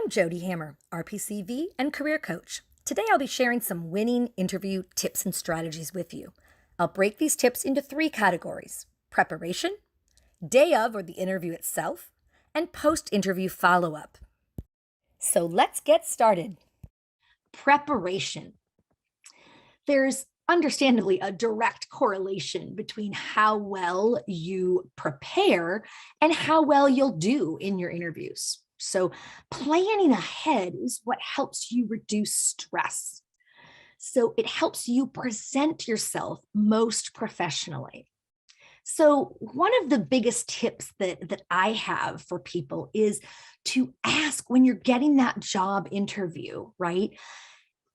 I'm Jodi Hammer, RPCV and career coach. Today I'll be sharing some winning interview tips and strategies with you. I'll break these tips into 3 categories: preparation, day of or the interview itself, and post-interview follow-up. So let's get started. Preparation. There's understandably a direct correlation between how well you prepare and how well you'll do in your interviews. So planning ahead is what helps you reduce stress. So it helps you present yourself most professionally. So one of the biggest tips that I have for people is to ask when you're getting that job interview, right?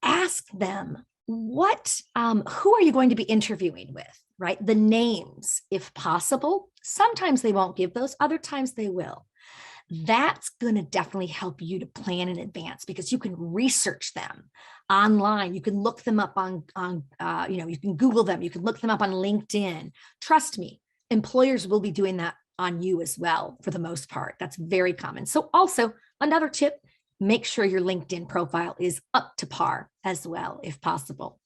Ask them who are you going to be interviewing with, right? The names, if possible. Sometimes they won't give those, other times they will. That's going to definitely help you to plan in advance because you can research them online. You can look them up on you can Google them. You can look them up on LinkedIn. Trust me, employers will be doing that on you as well for the most part. That's very common. So also another tip, make sure your LinkedIn profile is up to par as well, if possible.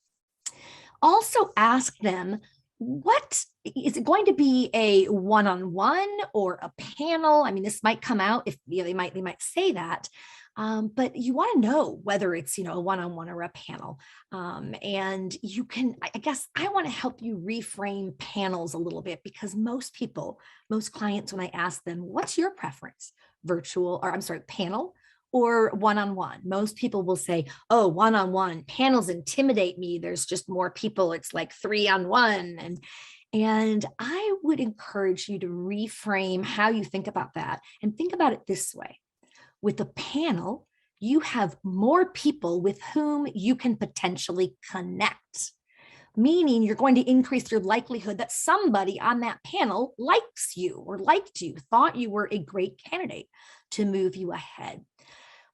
Also ask them, what is it going to be, a one-on-one or a panel? I mean, this might come out if they might say that, but you want to know whether it's a one-on-one or a panel. And you can, I guess, I want to help you reframe panels a little bit because most clients, when I ask them, what's your preference, panel or one-on-one? Most people will say, oh, one-on-one. Panels intimidate me. There's just more people. It's like 3-on-1. And I would encourage you to reframe how you think about that and think about it this way. With a panel, you have more people with whom you can potentially connect, meaning you're going to increase your likelihood that somebody on that panel likes you or liked you, thought you were a great candidate to move you ahead.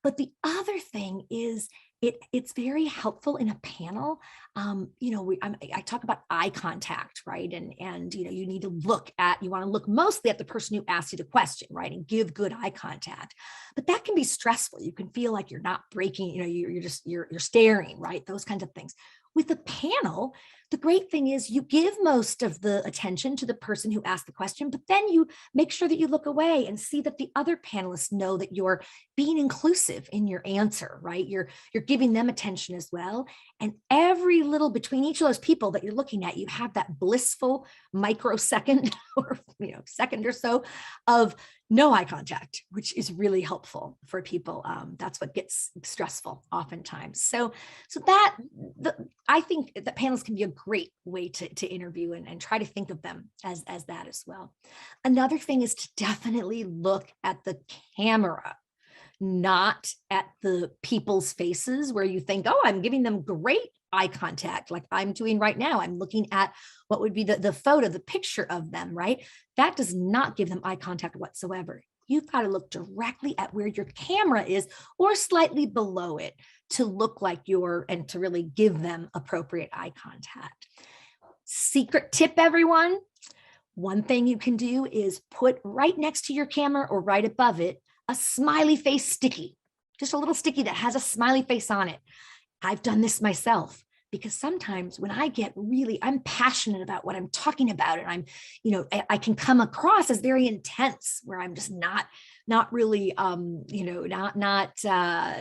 But the other thing is it's very helpful in a panel. I talk about eye contact, right? And you need to you want to look mostly at the person who asked you the question, right? And give good eye contact. But that can be stressful. You can feel like you're not breaking, you're staring, right? Those kinds of things. With a panel, the great thing is you give most of the attention to the person who asked the question, but then you make sure that you look away and see that the other panelists know that you're being inclusive in your answer, right? You're giving them attention as well. And every little between each of those people that you're looking at, you have that blissful microsecond or second or so of no eye contact, which is really helpful for people. That's what gets stressful oftentimes. So I think that panels can be a great way to interview and try to think of them as that as well. Another thing is to definitely look at the camera, not at the people's faces where you think, oh, I'm giving them great eye contact, like I'm doing right now. I'm looking at what would be the photo, the picture of them, right? That does not give them eye contact whatsoever. You've got to look directly at where your camera is or slightly below it to look like and to really give them appropriate eye contact. Secret tip, everyone. One thing you can do is put right next to your camera or right above it a smiley face sticky, just a little sticky that has a smiley face on it. I've done this myself because sometimes when I'm passionate about what I'm talking about, and I can come across as very intense where I'm just not really, not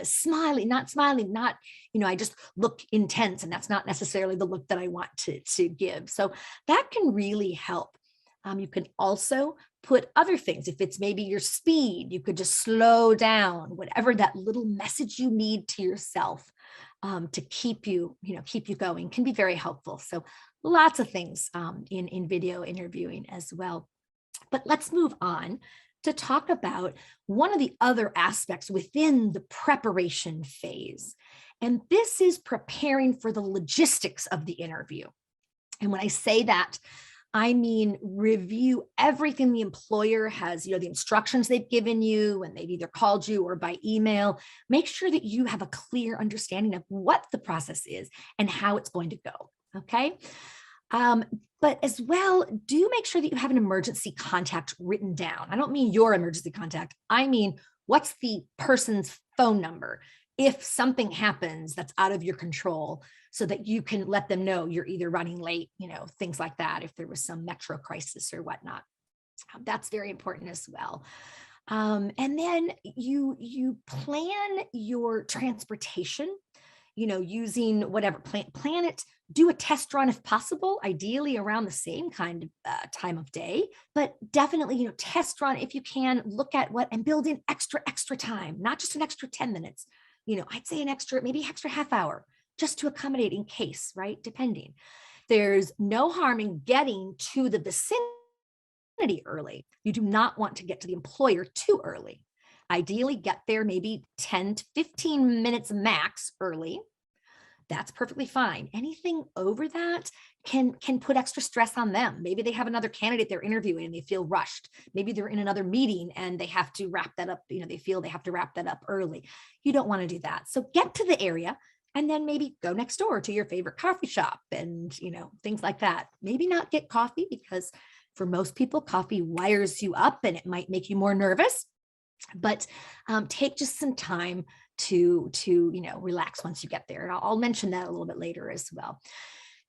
smiling, I just look intense, and that's not necessarily the look that I want to give. So that can really help. You can also put other things. If it's maybe your speed, you could just slow down, whatever that little message you need to yourself to keep you going can be very helpful. So lots of things in video interviewing as well. But let's move on to talk about one of the other aspects within the preparation phase. And this is preparing for the logistics of the interview. And when I say that, I mean, review everything the employer has, the instructions they've given you when they've either called you or by email. Make sure that you have a clear understanding of what the process is and how it's going to go. Okay. But as well, do make sure that you have an emergency contact written down. I don't mean your emergency contact. I mean, what's the person's phone number if something happens that's out of your control, so that you can let them know you're either running late, things like that, if there was some metro crisis or whatnot. That's very important as well. And then you plan your transportation, using whatever, plan it, do a test run if possible, ideally around the same kind of time of day, but definitely, test run if you can, look at what, and build in extra time, not just an extra 10 minutes, I'd say maybe extra half hour, just to accommodate in case, right? Depending. There's no harm in getting to the vicinity early. You do not want to get to the employer too early. Ideally, get there maybe 10 to 15 minutes max early. That's perfectly fine. Anything over that can put extra stress on them. Maybe they have another candidate they're interviewing and they feel rushed. Maybe they're in another meeting and they have to wrap that up. They feel they have to wrap that up early. You don't want to do that. So get to the area and then maybe go next door to your favorite coffee shop and, things like that. Maybe not get coffee, because for most people, coffee wires you up and it might make you more nervous. But take just some time to relax once you get there. And I'll mention that a little bit later as well.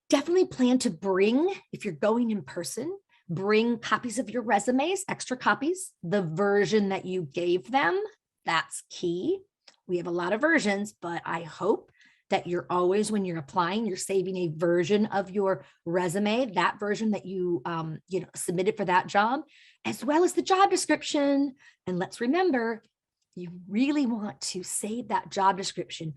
Definitely plan to bring, if you're going in person, bring copies of your resumes, extra copies, the version that you gave them. That's key. We have a lot of versions, but I hope that you're always, when you're applying, you're saving a version of your resume, that version that you submitted for that job, as well as the job description. And let's remember, you really want to save that job description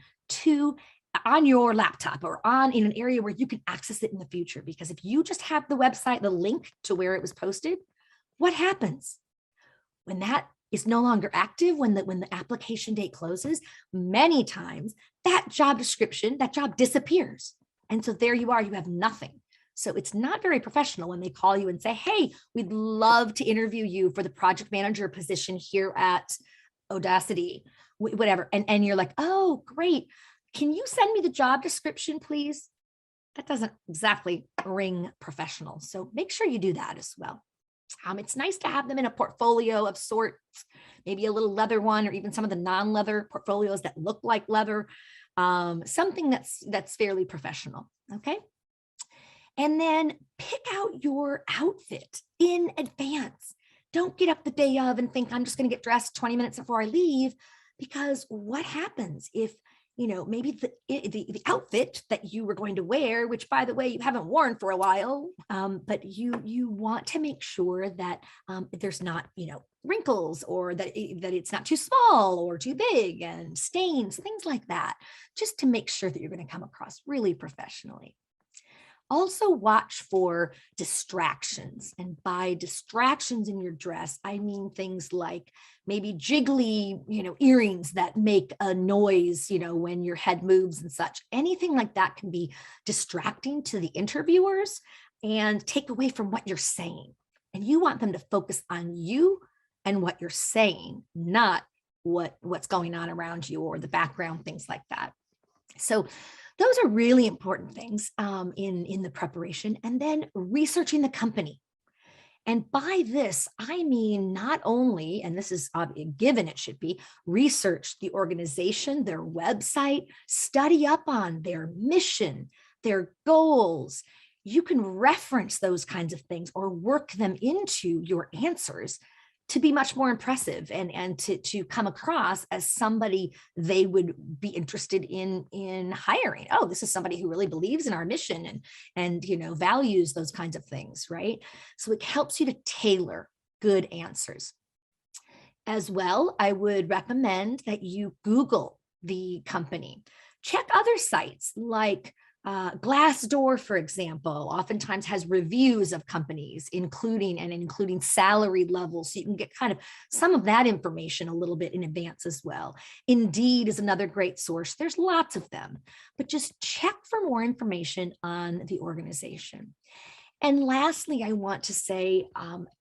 on your laptop or in an area where you can access it in the future. Because if you just have the website, the link to where it was posted, what happens when that is no longer active, when the application date closes? Many times that job description, that job disappears. And so there you are, you have nothing. So it's not very professional when they call you and say, hey, we'd love to interview you for the project manager position here at Audacity, whatever. And you're like, oh, great. Can you send me the job description, please? That doesn't exactly ring professional. So make sure you do that as well. It's nice to have them in a portfolio of sorts, maybe a little leather one, or even some of the non-leather portfolios that look like leather, something that's fairly professional. Okay. And then pick out your outfit in advance. Don't get up the day of and think, I'm just going to get dressed 20 minutes before I leave, because what happens if, maybe the outfit that you were going to wear, which by the way, you haven't worn for a while, but you want to make sure that there's not, wrinkles, or that it's not too small or too big, and stains, things like that, just to make sure that you're going to come across really professionally. Also watch for distractions. And by distractions in your dress, I mean things like maybe jiggly, earrings that make a noise, when your head moves and such. Anything like that can be distracting to the interviewers and take away from what you're saying. And you want them to focus on you and what you're saying, not what's going on around you or the background, things like that. So those are really important things in the preparation. And then researching the company. And by this, I mean not only, and this is given it should be, research the organization, their website, study up on their mission, their goals. You can reference those kinds of things or work them into your answers to be much more impressive and to come across as somebody they would be interested in hiring. Oh, this is somebody who really believes in our mission and values those kinds of things, right? So it helps you to tailor good answers. As well, I would recommend that you Google the company. Check other sites like Glassdoor, for example, oftentimes has reviews of companies, including salary levels. So you can get kind of some of that information a little bit in advance as well. Indeed is another great source. There's lots of them, but just check for more information on the organization. And lastly, I want to say,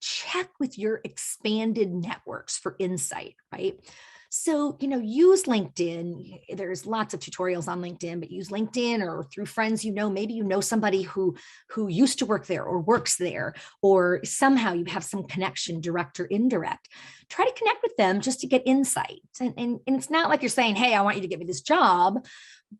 check with your expanded networks for insight, right? So, use LinkedIn. There's lots of tutorials on LinkedIn, but use LinkedIn or through friends, maybe somebody who used to work there or works there, or somehow you have some connection, direct or indirect. Try to connect with them just to get insight. And it's not like you're saying, hey, I want you to give me this job,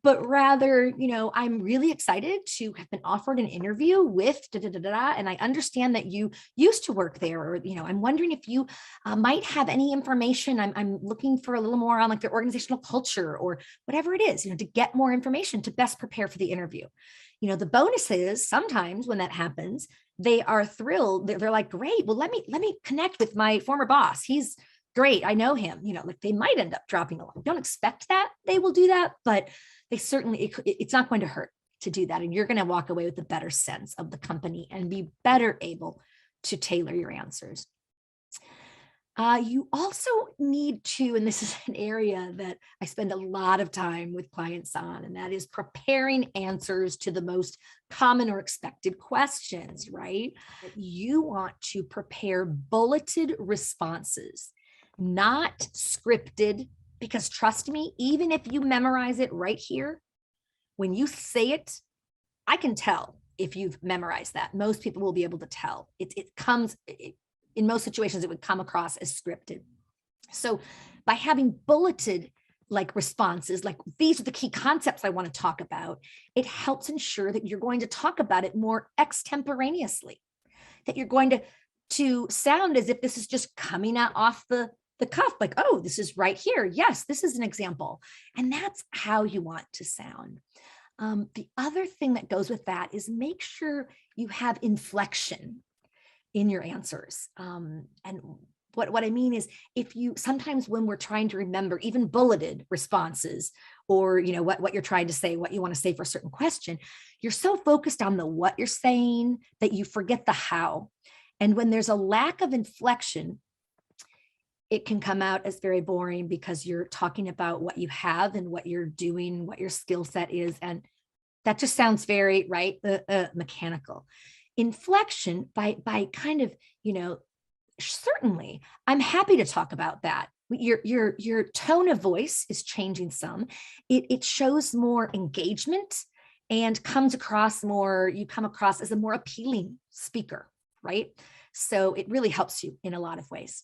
but rather, I'm really excited to have been offered an interview with and I understand that you used to work there, or, I'm wondering if you might have any information. I'm looking for a little more on like their organizational culture or whatever it is, to get more information to best prepare for the interview. The bonus is sometimes when that happens, they are thrilled. They're like, great, well, let me connect with my former boss. He's great. I know him, like they might end up dropping a line. Don't expect that they will do that, but they certainly, it's not going to hurt to do that. And you're going to walk away with a better sense of the company and be better able to tailor your answers. You also need to, and this is an area that I spend a lot of time with clients on, and that is preparing answers to the most common or expected questions, right? You want to prepare bulleted responses, not scripted, because trust me, even if you memorize it right here, when you say it, I can tell if you've memorized that. Most people will be able to tell. In most situations, it would come across as scripted. So by having bulleted like responses, like these are the key concepts I want to talk about, it helps ensure that you're going to talk about it more extemporaneously, that you're going to sound as if this is just coming out off the cuff, like, oh, this is right here. Yes, this is an example. And that's how you want to sound. The other thing that goes with that is make sure you have inflection in your answers. And what I mean is, sometimes when we're trying to remember even bulleted responses, or what you're trying to say, what you want to say for a certain question, you're so focused on the what you're saying that you forget the how. And when there's a lack of inflection, it can come out as very boring because you're talking about what you have and what you're doing, what your skill set is. And that just sounds very, right, mechanical. Inflection by kind of, certainly, I'm happy to talk about that. Your tone of voice is changing some. It shows more engagement and you come across as a more appealing speaker, right? So it really helps you in a lot of ways.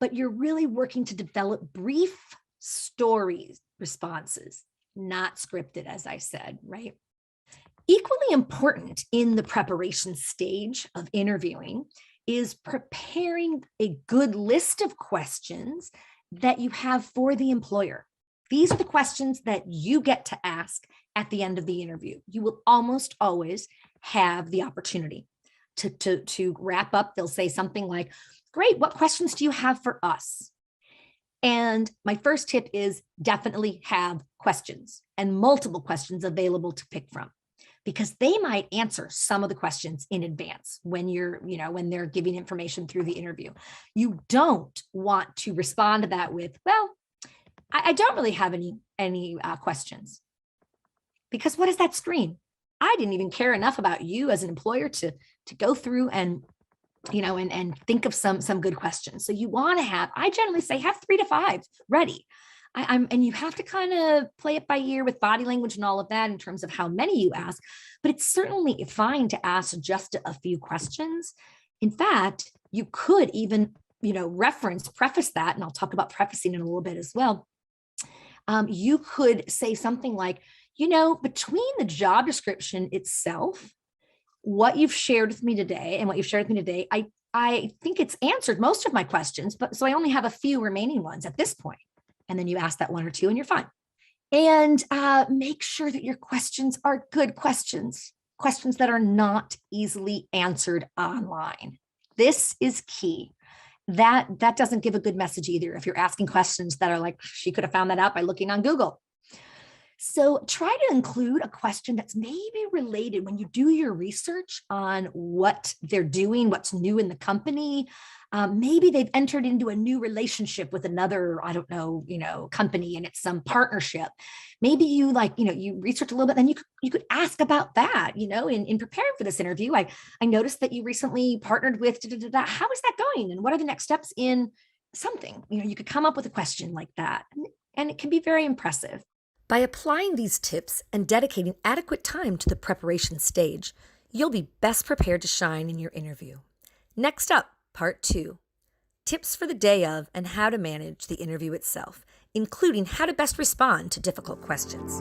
But you're really working to develop brief stories, responses, not scripted, as I said, right? Equally important in the preparation stage of interviewing is preparing a good list of questions that you have for the employer. These are the questions that you get to ask at the end of the interview. You will almost always have the opportunity to wrap up. They'll say something like, great, what questions do you have for us? And my first tip is definitely have questions and multiple questions available to pick from, because they might answer some of the questions in advance when when they're giving information through the interview. You don't want to respond to that with, well, I don't really have any questions, because what does that scream? I didn't even care enough about you as an employer to go through and think of some good questions. So you want to I generally say have 3 to 5 ready. And you have to kind of play it by ear with body language and all of that in terms of how many you ask, but it's certainly fine to ask just a few questions. In fact, you could even, preface that, and I'll talk about prefacing in a little bit as well. You could say something like, between the job description itself, what you've shared with me today and what you've shared with me today, I think it's answered most of my questions, but so I only have a few remaining ones at this point. And then you ask that 1 or 2 and you're fine. And make sure that your questions are good questions that are not easily answered online. This is key. That doesn't give a good message either if you're asking questions that are like, she could have found that out by looking on Google. So try to include a question that's maybe related when you do your research on what they're doing, what's new in the company. Maybe they've entered into a new relationship with another, company, and it's some partnership. Maybe you you research a little bit, then you could ask about that, in preparing for this interview. I noticed that you recently partnered with, how is that going? And what are the next steps in something. You could come up with a question like that, and it can be very impressive. By applying these tips and dedicating adequate time to the preparation stage, you'll be best prepared to shine in your interview. Next up, part 2. Tips for the day of and how to manage the interview itself, including how to best respond to difficult questions.